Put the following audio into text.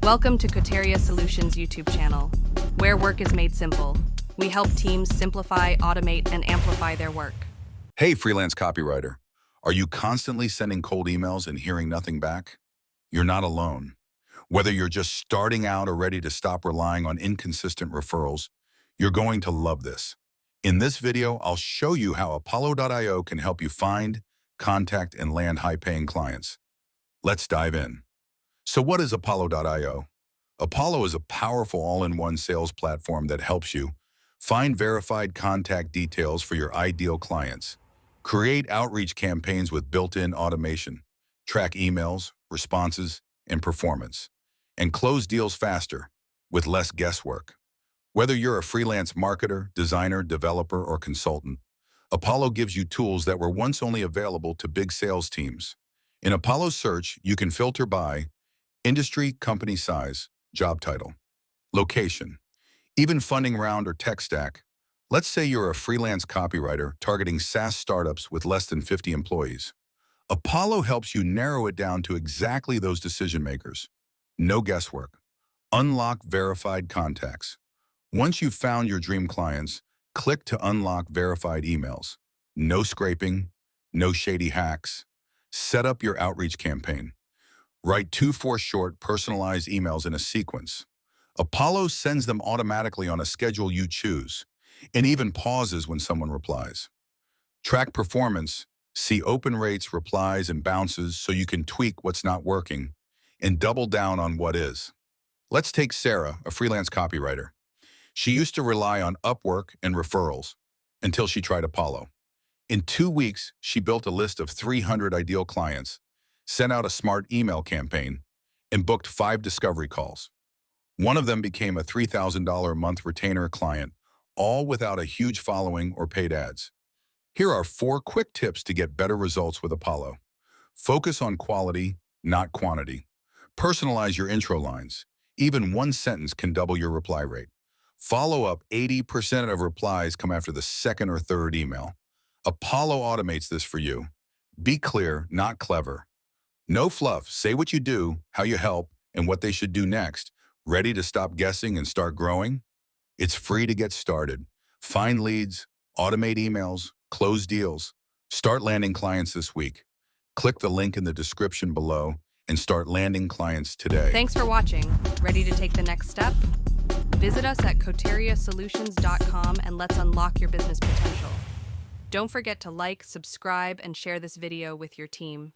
Welcome to Coteria Solutions YouTube channel, where work is made simple. We help teams simplify, automate, and amplify their work. Hey, freelance copywriter. Are you constantly sending cold emails and hearing nothing back? You're not alone. Whether you're just starting out or ready to stop relying on inconsistent referrals, you're going to love this. In this video, I'll show you how Apollo.io can help you find, contact, and land high-paying clients. Let's dive in. So what is Apollo.io? Apollo is a powerful all-in-one sales platform that helps you find verified contact details for your ideal clients, create outreach campaigns with built-in automation, track emails, responses, and performance, and close deals faster with less guesswork. Whether you're a freelance marketer, designer, developer, or consultant, Apollo gives you tools that were once only available to big sales teams. In Apollo Search, you can filter by industry, company size, job title, location, even funding round or tech stack. Let's say you're a freelance copywriter targeting SaaS startups with less than 50 employees. Apollo helps you narrow it down to exactly those decision makers. No guesswork. Unlock verified contacts. Once you've found your dream clients, click to unlock verified emails. No scraping, no shady hacks. Set up your outreach campaign. Write 2-4 short, personalized emails in a sequence. Apollo sends them automatically on a schedule you choose, and even pauses when someone replies. Track performance, see open rates, replies, and bounces so you can tweak what's not working and double down on what is. Let's take Sarah, a freelance copywriter. She used to rely on Upwork and referrals until she tried Apollo. In 2 weeks, she built a list of 300 ideal clients, sent out a smart email campaign, and booked 5 discovery calls. One of them became a $3,000 a month retainer client, all without a huge following or paid ads. Here are 4 quick tips to get better results with Apollo. Focus on quality, not quantity. Personalize your intro lines. Even one sentence can double your reply rate. Follow up. 80% of replies come after the second or third email. Apollo automates this for you. Be clear, not clever. No fluff. Say what you do, how you help, and what they should do next. Ready to stop guessing and start growing? It's free to get started. Find leads, automate emails, close deals. Start landing clients this week. Click the link in the description below and start landing clients today. Thanks for watching. Ready to take the next step? Visit us at coteriasolutions.com and let's unlock your business potential. Don't forget to like, subscribe, and share this video with your team.